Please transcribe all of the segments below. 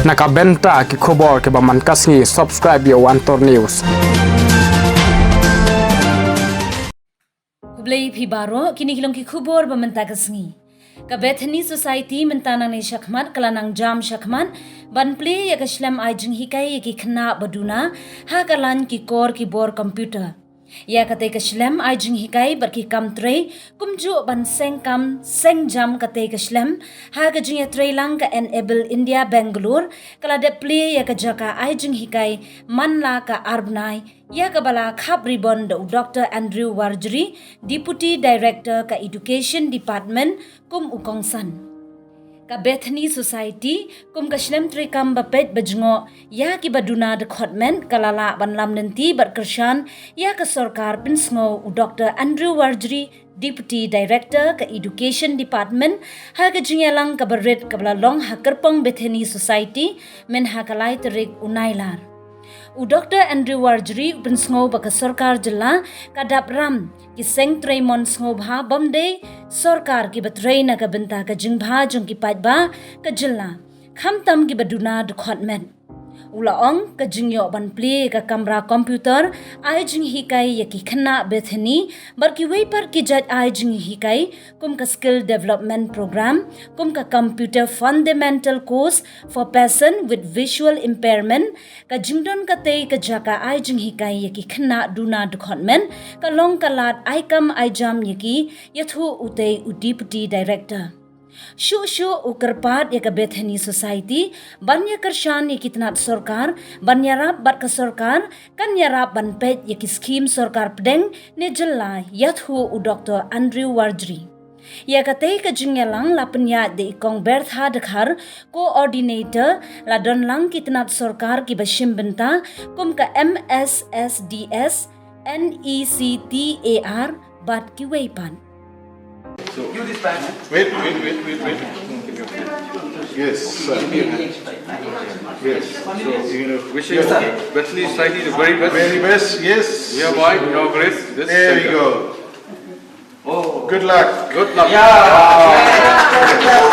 nakabenta ki khobor ke baman kasngi subscribe yo Antor News. Kublai phi baro kini kilong ki khubor bamanta kasngi. Ka Bethany Society mentanang ni syakmat kalanang jam syakmat banpli ya kaslam ajing hikai ki khna baduna ha kalan ki kor ki bor computer. Ya kate kaslam ajing hikai barki kam tray kumju ban seng kam seng jam kate kaslam ha ka jing ya tray lang ka enable India Bangalore kala de pli ya ka jaka ajing hikai manla ka arbnai ya ka bala khap ribbon da Dr. Andrew Warjri Deputy Director ka Education Department kum ukongsan. Ka Bethany Society kum kaslam tri kam bapet bajngo ya ki baduna de khotmen kalala banlam nanti berkershan ya ka sarkar pinsngo Dr. Andrew Warjri Deputy Director ka Education Department ha ka jingalang ka barit ka long ha kyrpang Bethany Society men ha kalai terik unailar. Dr. Andrew Warjri pinsngo baka sarkar jilla ka dapram ki seng traimon sngo bha bomde sarkar ki batrai na ka benta ka jingbha jong ki pajba ka jilla khamtam ki baduna de khotmen ulaong ka jingyo banpli ka kamera komputer ai jing hikai ya ki khna Bethany bar ki wei par ki jat ai jing hikai kum ka skill development program kum ka computer fundamental course for person with visual impairment ka jingdon ka te ka jaka ai jing hikai ya ki khna duna de khotmen ka long kalat ai kam ai jam ya ki yathu utei deputy director Shu ukarpat ya ka Bethany Society banya kershan ya kitnat sarkar banya rap bat ka sarkar kan ya rap ban pet ya ki scheme sarkar pedeng ne jalla yathu Dr. Andrew Warjri ya kate ka jingelang la penya de ikong bertha dekhar coordinator la don lang kitnat sarkar ki bashim benta kum ka MSSDS NECTAR bat ki weipan. So, you this back. Wait. Yes, sir. Yes. So, wishing Bethany Society the very best. Very best, yes. We are by inaugurate this There we center. go. Oh, Good luck. good luck.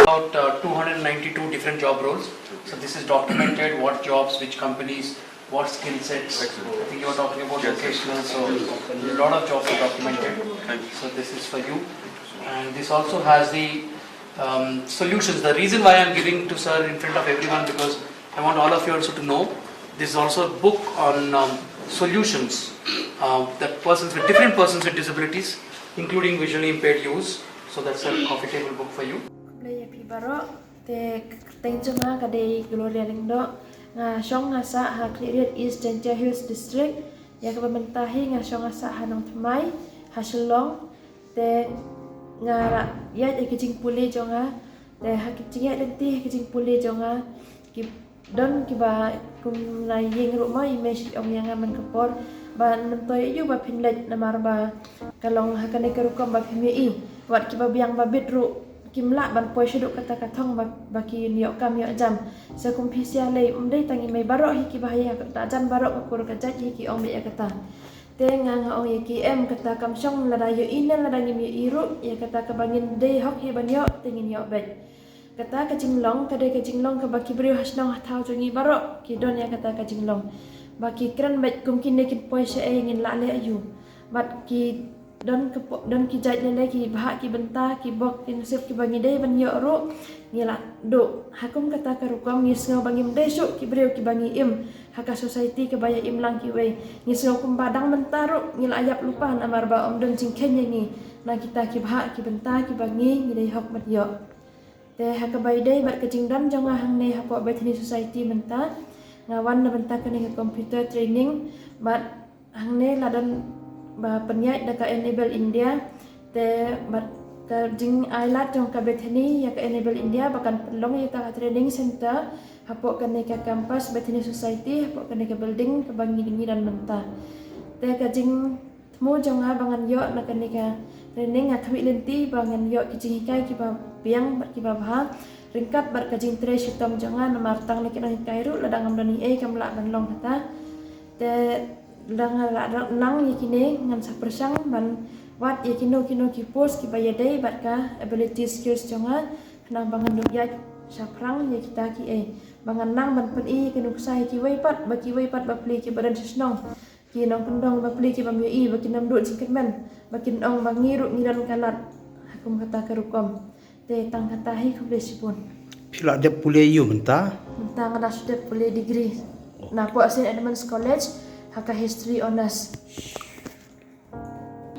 About 292 different job roles. So this is documented, what jobs, which companies, what skill sets. I think you were talking about vocational, so a lot of jobs are documented. So this is for you. And this also has the solutions. The reason why I am giving to sir in front of everyone, because I want all of you also to know, this is also a book on solutions that different persons with disabilities, including visually impaired use. So that's a coffee table book for you. Play pibaro te tenjama kadai gloria lingdo nga shong nga sa ha cleared East Danger Hills District ya ka pamentahi nga shong nga sa hanong tmai ha Shillong te nga ya ke jingplie jonga te ha kijing ya lenti kijing pule jonga ki don ki ba kum lai yeng ru mai image ong yang man kapor ban mentoy yu ba pinlet na marba kalong ha kane ka rukom ba phimi I wat ki ba biang ba bitru kimla ban poi shuduk kata kathong ba ki niok kam yo jam sa kum phisia le dei tangi mai baro hi ki ba ya ta jam baro ko kur ka jat hi ki ong be ya kata tenga nga ong yaki em kata kam syong la dayo ina la dangim yo iru ya kata ka bangin de hok hi banyo tengin yo bet kata ka jinglong ka de ka jinglong ka baki briew hasnong hathau jongi baro ki don ya kata ka jinglong baki kran bet kum kin ne kin poi se ngin la le ayu bat ki don ki jait le ki bha ki benta ki bok ki nasib ki bangi de banyo ru ngila do hakum kata ka rukom ngisngo bangim de su ki briew ki bangi im haka society ke baya imlang ki wei ngisngo kum badang mentaru ngil ayap lupa na marba om don jingken ni na kita ki bha ki benta ki bangi ngidai hok mat yo te haka bai dei bat ka jingdan jonga hang ne hapo Bethany Society menta ngawan na benta ka ni computer training bat hang ne ladan ba penyai da ka enable India te bat ka jing ailat jong ka Bethany ya ka enable India bakan pelong ya ta training center hapo kane ka campus Bethany Society hapo kane ka building ka bangi dingi dan menta te ka jing tmu jonga bangan yo na kane ka training athwi lenti bangan yo ki jing hikai ki ba biang bat ki ba bha ringkap bar ka jing tre shitom jonga na martang ne ki nang kairu ladang am dani e kam la ban long kata te lang lang yakine ngan sa persang ban wat yakino ki post ki bayadai bat ka ability skills jonga nang bangan duk ya saprang ya kita ki Banganang ban pen I ke nuksai ki wei pat ba pli ki badan sisnong ki nong kendong ba pli ki bamyo I ba kinam dut jingkyrmen ba kin ong ba ngiru ngiran kalat hakum kata kerukom te tang kata hi kublesipun Pila de pule yu menta. mentang ada sudah pulih degree na ko St. Edmunds College haka history honors.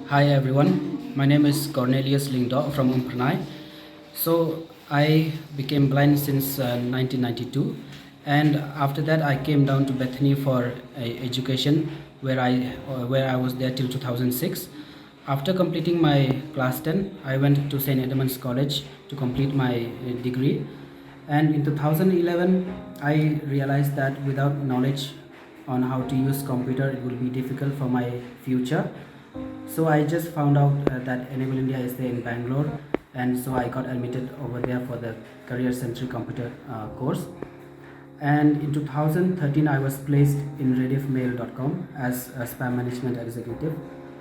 Hi everyone, my name is Cornelius Lyngba from Umpernai. So I became blind since 1992, and after that I came down to Bethany for education where I was there till 2006. After completing my class 10, I went to St. Edmunds College to complete my degree, and in 2011 I realized that without knowledge on how to use computer it will be difficult for my future. So I just found out that Enable India is there in Bangalore, and so I got admitted over there for the career centric computer course. And in 2013 I was placed in rediffmail.com as a spam management executive,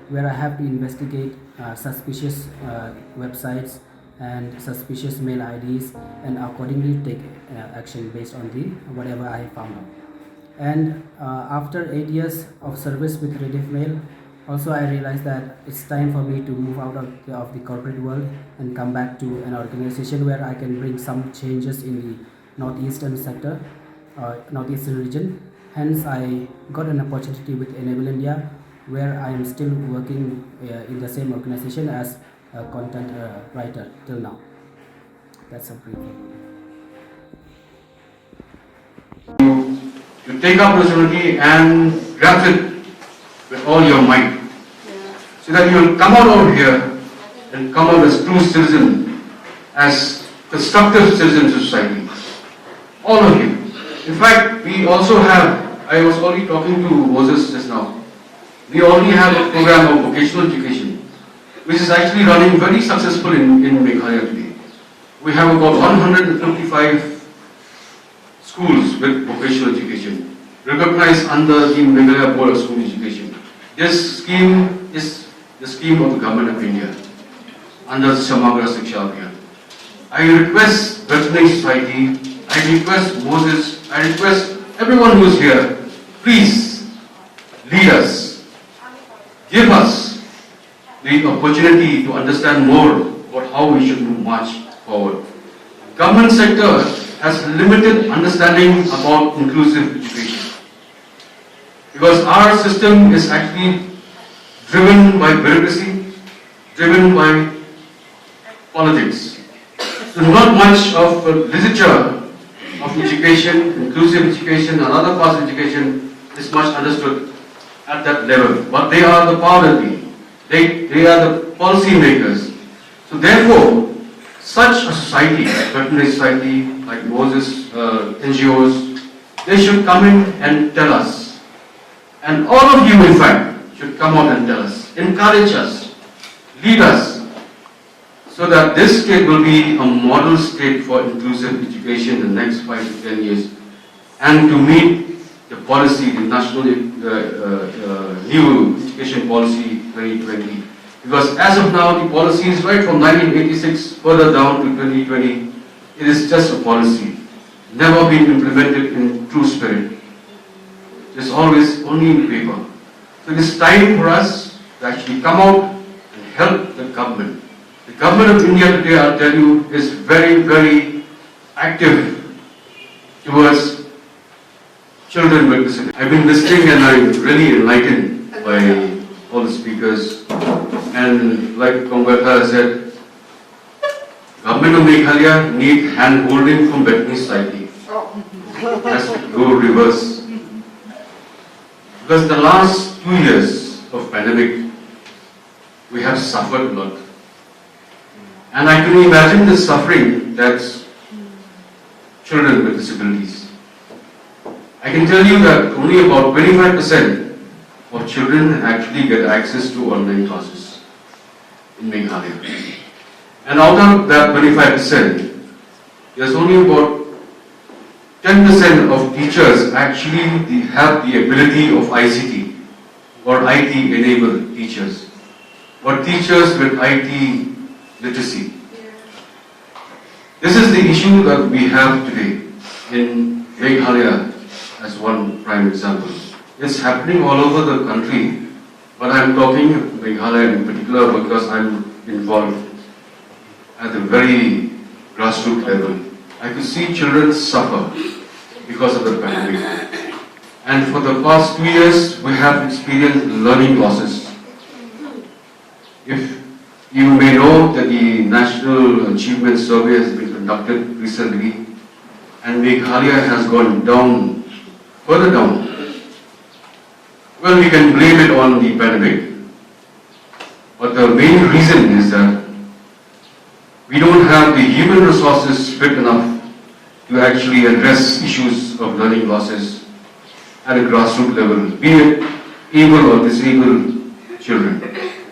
where I have to investigate suspicious websites and suspicious mail IDs and accordingly take action based on the whatever I found out. And after 8 years of service with Rediff Mail, also I realized that it's time for me to move out of the corporate world and come back to an organization where I can bring some changes in the northeastern sector, northeastern region. Hence I got an opportunity with Enable India, where I am still working in the same organization as a content writer till now. That's a brief. You take up responsibility and grasp it with all your might, so that you will come out over here and come out as true citizen, as constructive citizens of society. All of you. In fact, we also have, I was already talking to Moses just now, we already have a program of vocational education, which is actually running very successful in Meghalaya today. We have about 155 schools with vocational education, recognized under the Meghalaya Board of School Education. This scheme is the scheme of the Government of India under Samagra Shiksha Abhiyan. I request Veterinary Society, I request Moses, I request everyone who is here, please lead us, give us the opportunity to understand more about how we should march forward. Government sector has limited understanding about inclusive education, because our system is actually driven by bureaucracy, driven by politics. So not much of literature of education, inclusive education and other parts of education is much understood at that level. But they are the power that they are the policy makers. So therefore, such a society, veterinary society like Moses, NGOs, they should come in and tell us. And all of you, in fact, should come out and tell us, encourage us, lead us, so that this state will be a model state for inclusive education in the next 5 to 10 years, and to meet the policy, the national new education policy 2020. Because as of now, the policy is right from 1986 further down to 2020. It is just a policy, never been implemented in true spirit. It's always only in paper. So it is time for us to actually come out and help the government. The government of India today, I'll tell you, is very, very active towards children with disabilities. I've been listening and I'm really enlightened by all the speakers. And like Kongwata said, government of Meghalaya need hand-holding from veterinary society. Has to go reverse. Because the last 2 years of pandemic, we have suffered a lot. And I can imagine the suffering that's children with disabilities. I can tell you that only about 25% of children actually get access to online classes in Meghalaya. And out of that 25%, there's only about 10% of teachers actually have the ability of ICT or IT enabled teachers, or teachers with IT literacy. This is the issue that we have today in Meghalaya as one prime example. It's happening all over the country, but I'm talking Meghalaya in particular because I'm involved at the very grassroots level. I could see children suffer because of the pandemic. And for the past 2 years, we have experienced learning losses. If you may know that the National Achievement Survey has been conducted recently, and Meghalaya has gone down, further down. Well, we can blame it on the pandemic, but the main reason is that we don't have the human resources fit enough to actually address issues of learning losses at a grassroots level, be it able or disabled children.